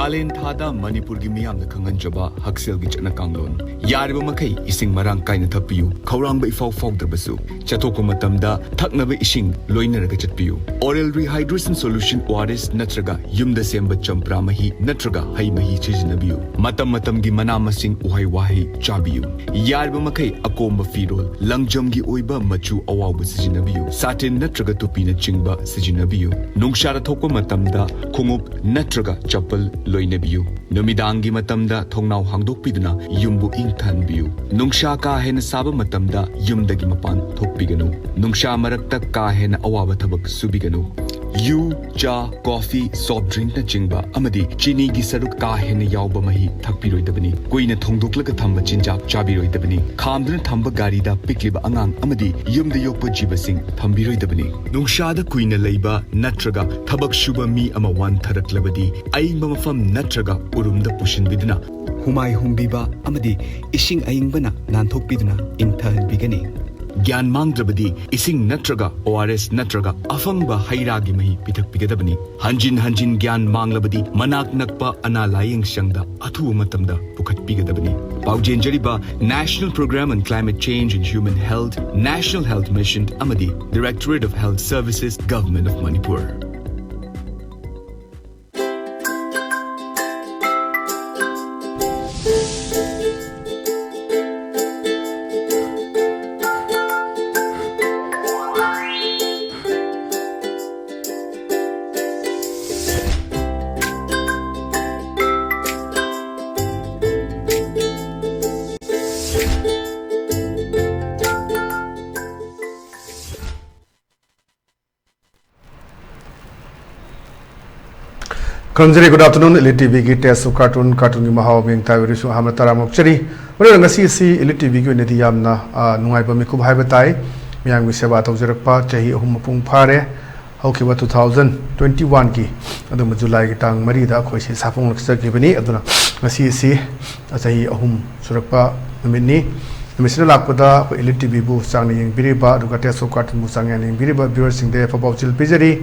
Kalen Thada Manipur gi miyam na khangan jaba haksel gi chana kanglon yariba makai ising marang kaina thapiyu khawrang ba ifau fau drabasu chathoko matamda thakna ba ising loina raga chatpiyu oral rehydration solution ORS natraga yumda semba champra mahi natraga hai mahi chijnabiyu matam gi mana masing uhai wahi chabiyu yariba makai akomba firol langjam gi oiba machu awabu sijnabiyu satin natraga tupina chingba sijnabiyu nungshara thokko matamda khungup natraga chapal loinabiyu numidangi matamda thongnau hangdokpiduna yumbu ingthanbiyu nungsha ka hena saba matamda yumdagi mapan thokpiganu nungsha marakta ka hena awaba thabak subiganu yu cha coffee soft drink na chingba amadi chini gi saruk ka hena yawba mahi thakpiroidabani koina thongdoklaga thamba chinjak chabiroidabani khamduna thamba gari da pikliba angang amadi yumda yokpa jibasing thambiroidabani nungsha da kuina leiba natraga thabak shuba mi ama wan tharaklabadi aingba mafam natraga urumda pushinbiduna humai humbiba amadi ising aingbana nanthokpiduna ingthanbigani Gyan mangdrabadi ising natraga ORS natraga afangba hairagi mahi pitak pigadabani hanjin gyan manglabadi manak nakpa analayeng sangda athu matamda pukhat pigadabani paujen jariba National Program on Climate Change and Human Health National Health Mission amadi Directorate of Health Services Government of Manipur Good afternoon, ELITETV ki test cartoon ki mahaw beng tawiri su hamna taramok chari mara ngasi si ELITETV ki neti yamna nungai pa mikub hai batai miyang wi seba tawjarakpa chahi ahum pung phare haukiba 2021 ki adum July ki tang mari da khoi si sapung laksa ki bani aduna ngasi si chahi ahum surakpa numini misina lakpada ko ELITETV bu sangni yeng biriba duka test cartoon bu sangni yeng biriba viewers sing de fa chil pijari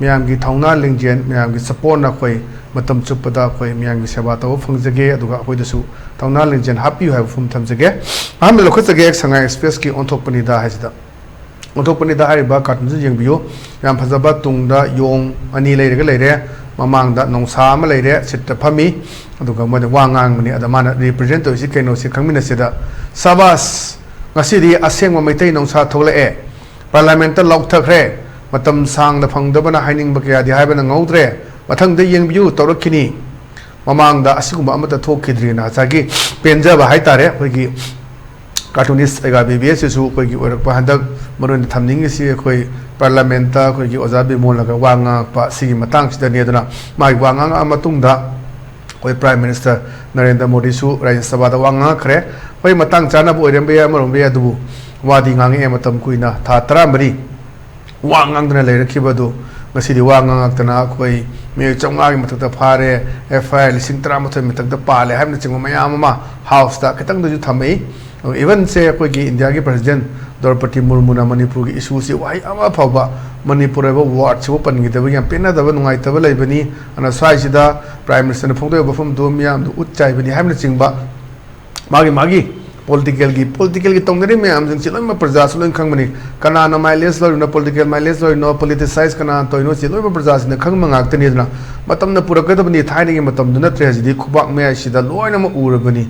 Miyam gi thongna lingjen miyam gi support na khoi matam chupada khoi miyam gi seba taw phangjage aduga khoi dasu thongna lingjen happy have fum thamjage am lokhajage ek sanga express ki onthok pani da haida onthok pani da hariba cartoon ji yengbiyo yam phajaba tungda yong ani leirega leire mamang da nongsa ma leire sitta phami aduga mode wangang mani adamana represent to si keno si khangmina seda sabas ngasi ri aseng ma maitai nongsa thole e parliament ta lok thakre matam sang da phangdabana haining bakya di haibana ngaudre mathang da yengbiu tawrakini mamang da asiguma amata thokidri na chagi penja ba haitare khoigi cartoonist ega bbs su khoigi orakpa handak maron thamning si khoi parliament ta khoigi ojabi molaga wanga pa sigi matang sida ne dana mai wanga amatung da khoi prime minister Narendra Modi su Rajya Sabha da wanga khre khoi matang chana bu orembe ya marom be adu wadi ngangi matam kuina tha tara mari Wangang dana lere kibadu ngasi di wangang tana koi me chonga gi matak da phare FI lising tra mathai matak da pale hamna chingma mayam ma house da ketang du thamei even se koi gi India gi president Draupadi Murmu na Manipur gi issue si wai ama phawba Manipur ba ward chu pan gi da yam pena da nungai ta lai bani ana sai sida prime minister na phongdo ba phum do miyam du utchai bani hamna chingba magi political gi tongdari me am jing chiloi ma praja suloi khangmani kana na mileage loi na political mileage loi no politicize kana to no chiloi ma praja sin khangma ngak tani na matam na purak da bani thaini gi matam na tragedy khubak me sida loi na ma urabani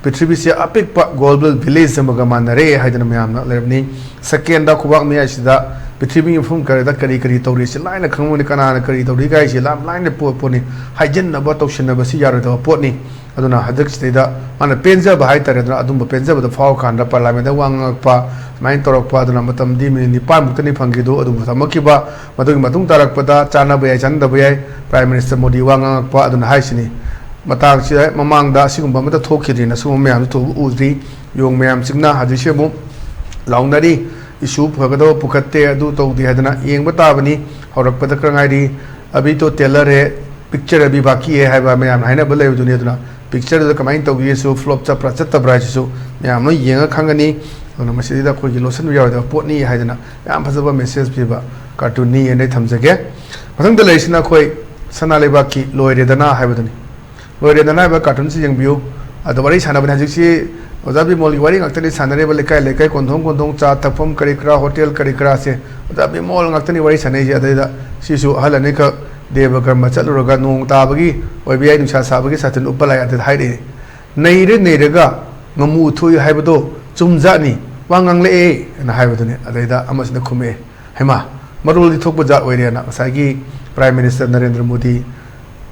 prithvi se apik pa global village samaga manare haidana me am na lerni second da khubak me sida prithvi gi phum kare da kari tawri si line khangmani kana na kari tawri gai si lam line po poni haijin na ba tawshin na ba si yar da pot ni aduna hadak sida mana penja ba haitare aduna adum penja ba faw khan da parliament da wang pa main torok pa aduna matam di ni pa mutani phangi do adu thamaki ba madug matung tarak pa da chana ba chan da ba prime minister Modi wang pa aduna haisini matang si mamang da sigum ba mata thokiri na sum me am to udri yong me am signa hadi shemu laungnari issue phagado pukatte adu to di hadana yeng ba ta bani horak pa da krangai di abi to teller he picture abi baki hai ba me am haina ba le du ni aduna picture da kamai to gi so flop cha prachat ta bra so me am no yenga khangani ona masidi da khoi gi losan wi da pot ni haidana yam phajaba message pi ba cartoon ni ene thamjage mathang da leisina khoi sana leba ki loire dana haibadani लोरेदना बा cartoon से यंबियो अद worry सानबन हजिसी ओजाबी मोल worry ngakhtani sanare ba lekai kondong cha thapom karikra hotel karikra se ozabi mol ngakhtani wari sanai je adai da sisu halani ka deva karma chaluraga nong tabagi oibi nusa sabagi satin upalai adai haide neire ga ngamu thui haibado chumjani wangang le na haibadune adai da amasna khume hema marul di thokba ja oire na sagi prime minister narendra modi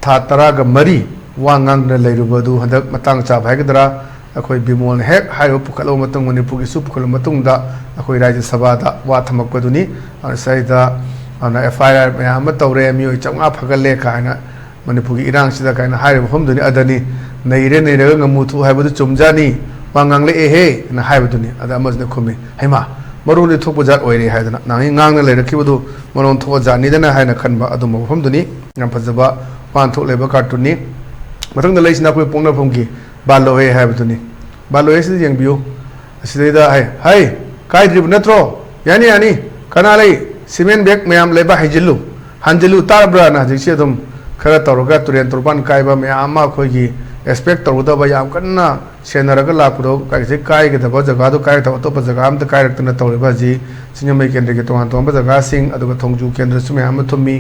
tha taraga mari wangang na leirubadu hadak matang cha bhaigadra अखोई बिमोल हेक hive पुखलो Matang Manipur की सु पुखलो मतंग दा अखोई राज्य सभा दा वा थमक पदुनी और सैदा अन एफआईआर मयाम तौरे मियो चंगा फगले कायना मणिपुर की इरांग सिदा कायना हाइव हमदुनी अदनी नैरे ngमुथु हाइबदु चुमजानी वांगांगले एहे न हाइबदुनी अदा अमजने खुमे हेमा मरुनि थोकबो जात ओइरे हाइदना नांगी ngang लेरखिबदु मरोन थो जानी दना हाइना खनबा अदुम हमदुनी यम फजबा पांथो लेबा कार्टूनी मतंग द लेसिना कोइ पोंगना फोंगी बालोहे है बतुनी बालोहे से यंबियो असिदा है काइद्रिब नत्रो यानी कनालै सीमेंट बैग मयाम लेबा हाइजिलु हांजिलु तारब्रा ना जिसे तुम खरा तौरगा तुरेन तुरपान काइबा मयाम खोगी एक्सपेक्ट तौदबा याम कन्ना सेनरगा लापुदो काइसे काइगदबा जगादो काइ तौतोप जगा अमत काइरक्तना तौरेबा जी सिंगमै केंद्र के तोहान तोंबा जगा सिंग अदुगा थोंजु केंद्र सु मयाम थुमी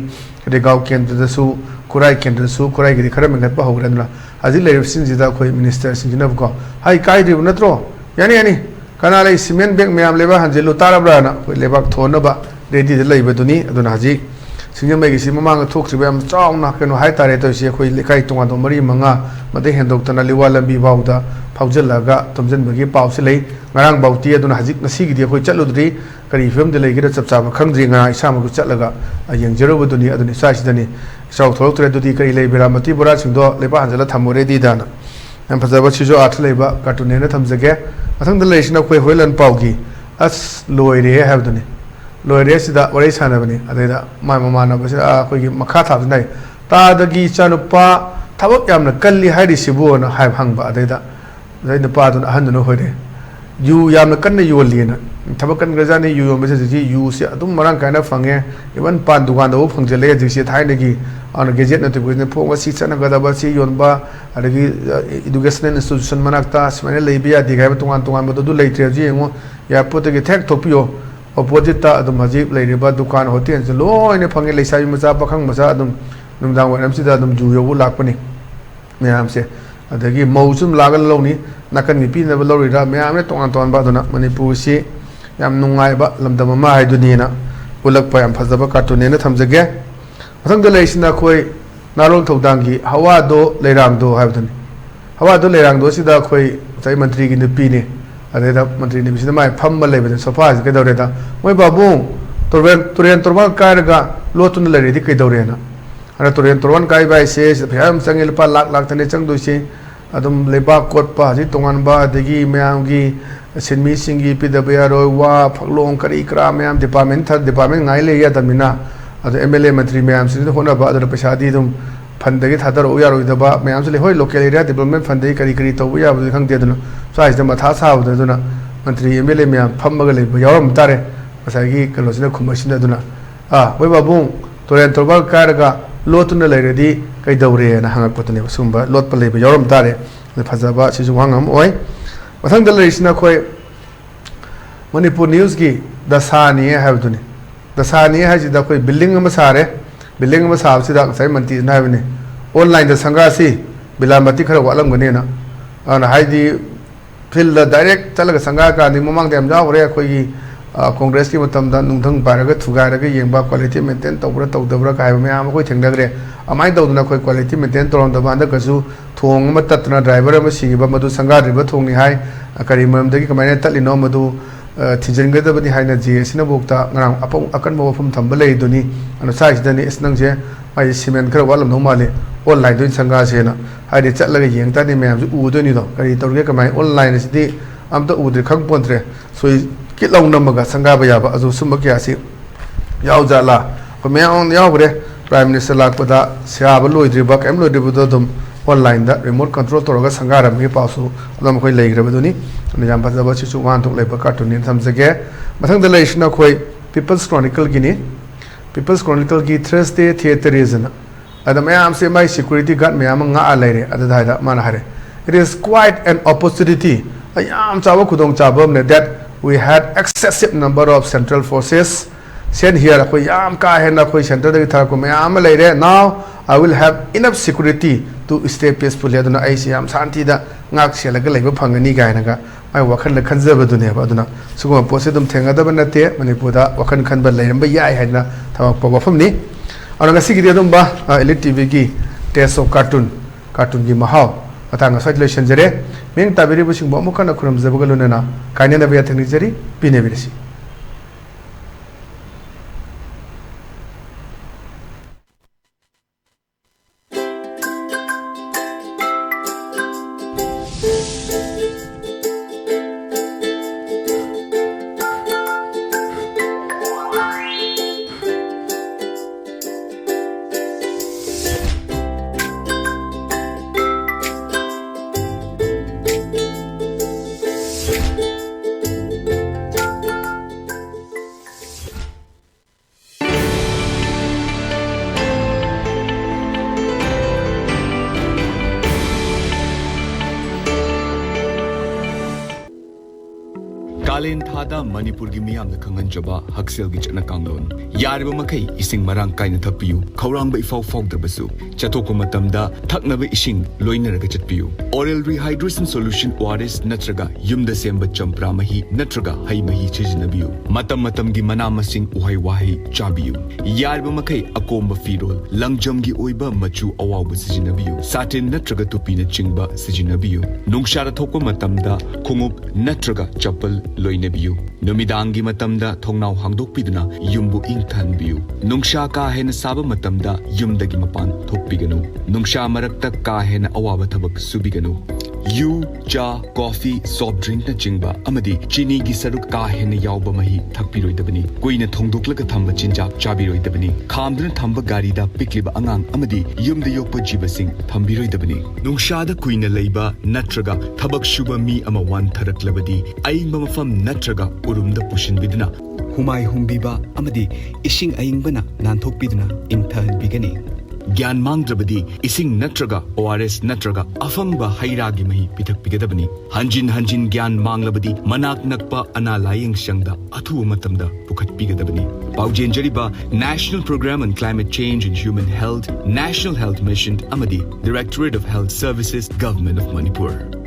रेगाव केंद्र दसु कुराई केंद्र सु कुराई गिरि खरा मेंगतबा होग्रनला अजी लेरिब सिंजिदा खोई मिनिस्टर सिंजिनब को हाई काइद्रिब नत्रो यानी कनालै सीमेंट बैग मयाम लेबा हांजिलु तारब्रा ना खोई लेबाक थोनबा रेडी दे लैबदुनी अदुना हाजी सिंगमै गिसि ममांग थोक्सिबा याम चावना केनो हाई तारे तोसि खोई लेखाई तोंगा तो मरी मंगा मते हेंदोक्तना लिवा लंबी बाउदा फाउजलगा तमजनबगी पाउसे लै ngarang bauti aduna hajik nasigi di khoi chaludri kari film de legira chapchaba khangdri nga isamagu chatlaga yengjero buduni aduni sasidani sau thorok tre dudi kari lei beramati bora singdo leba hanjala thamore di dana am phajaba chijo ath leiba cartoon ne thamjage mathang de leisna khoi hoilan paugi as loire habduni loire sida wari sana bani adaida mai mama na basi khoi gi makha tha nai ta dagi chanupa thabak yamna kalli hairi sibu na haib hangba adaida zaina pa dun ahan no hoide yu yamna kanna yu liena thabakan gajani yu yom bese ji yu se adum marang kaina fange even pan dukan do phangjele ji se thaine gi on gadget na to business phonga si chana gada ba si yonba adagi educational institution manakta smane leibia digai tungan ba du leitre ji ngo ya pote ge thek thopio opposite ta adum haji leiriba dukan hotel je loine phange leisabi macha pakhang macha adum numdang wanam sida adum ju yo lakpani meyam se adagi mausum lagal loni nakan ni pi na lori ra meyam ne tongan ba dona manipur si yam nungai ba lamdam ma hai dunina ulak pa yam phajaba cartoon ne thamjage mathang da leisina khoi narol thaudangi hawa do leirang do haibduni hawa do leirang do sida khoi sai mantri gi ni pi ne adeda mantri ni bisina mai pham ba leibade sofa ke dore da moi babu turen turba karga lotun leri di ke dore na ana turen turwan kai bai se pham changil pa lak thane chang do se adum leba kot pa ji tongan ba degi myam gi sinmi singi pidabya ro wa phaklong kari kra myam department ngai le ya damina adu mla mantri myam sin hona ba adu paisa di dum fund degi thadar o yaro da ba myam se le hoi local area development fund degi kari to ya bu khang de dun sai da matha sa bu duna mantri mla myam pham ga le yaram tare pasai gi kalo sin khumasin duna wai babung toren torba karga lotuna le ready kai daure na hangak potne sumba lot pa leba yoram tare le phajaba sisu wangam oi mathang dal risna khoi manipur news gi dasani habduni dasani haji da khoi building ma sare building ma sab sida sai manti na habne online da sanga si bilamati khara walam gane na ana haidi field direct talaga sanga ka ni momang dem ja hore khoi gi Congress की मतलब नुंथंग पारगा थुगारगा येंबा quality maintain तौबरा तौदबरा कायबा मयाम कोइ थेंगदग्रे अमाइ तौदना कोइ quality maintain तौरम दबांदा कसु थोंग म ततना driver म सिगिबा मदु संगाद्रिबा थोंगनि हाय करि मरमदगी कमाइना तलिनो मदु थिजनगदबनि हायना जी सिना बोक्ता ngarang apong akan mo phum thamba lei duni anu size dani isnang je ai cement khara walam no male online doin sanga se na hai de chatlaga yeng ta ni meyam ju u doni do kari torge kamai online sidi amta udri khang pontre soi kitlaung namaga sanga ba yaba azu sumba kya si yaw jala ko me on yaw bre prime minister lak pada sia ba loi dri ba kem loi dri bu dum online da remote control toroga sanga ram mi pausu lam khoi lei gra ba duni ne jam pa ba chi chu wan thok lei ba cartoon ni tham jage mathang da lei shna khoi people's chronicle gi ni people's chronicle gi Thursday theater is na ada mayam se mai security guard mayam nga a leire ada daida mana hare it is quite an opportunity ayam chawa khudong chabam ne that we had excessive number of central forces sent here ko yam ka hena ko center da thar ko mayam leire now I will have enough security to stay peacefully aduna ai siam santi da ngak selaga leiba phangani gaina ga ai wakhal la khanjaba dune ba aduna suguma pose dum thenga da banate manipur da wakhan khan ba leiram ba yai haina thawak pa wafam ni ana ngasi gi dum ba elite tv gi test of cartoon gi mahaw atanga solution jere meng tabiri bu sing bo mu kana khuram zabaga lunena kaine na ba thani jeri pine birisi Kalen thada Manipur gi miyam na khangan jaba haksel gi chana kanglon yariba makai ising marang kaina thapiyu khawrang ba ifau fogdrabasu chathoko matamda thaknaba ising loinaraga chatpiyu oral rehydration solution ORS natraga yumda semba champra mahi natraga hai mahi chijinabiyu matam gi mana masing uhai wahi chabiyu yariba makai akomba firol langjam gi oiba machu awawba sijinabiyu satin natraga tupina chingba sijinabiyu nungshara thokko matamda khungup natraga chapal loinabiyu numidangi matamda thongnau hangdokpiduna yumbu ingthanbiyu nungsha ka hena saba matamda yumdagi mapan thokpiganu nungsha marakta ka hena awaba thabak subiganu yu cha coffee soft drink na chingba amadi chini gi saruk ka hena yawba mahi thakpiroidabani koina thongdoklaga thamba chinjak chabiroidabani khamduna thamba gari da pikliba angang amadi yumda yokpa jibasing thambiroidabani nungsha da kuina leiba natraga thabak shuba mi ama wan tharaklabadi aingba mafam natraga urumda pushinbiduna humai humbiba amadi ising aingbana nanthokpiduna ingthanbigani Gyan mangdrabadi ising natraga ORS natraga afangba hairagi mahi pithakpigadabani hanjin gyan manglabadi manak nakpa analayeng sangda athu matamda pukhatpigadabani paujenjariba National Program on Climate Change and Human Health National Health Mission amadi Directorate of Health Services Government of Manipur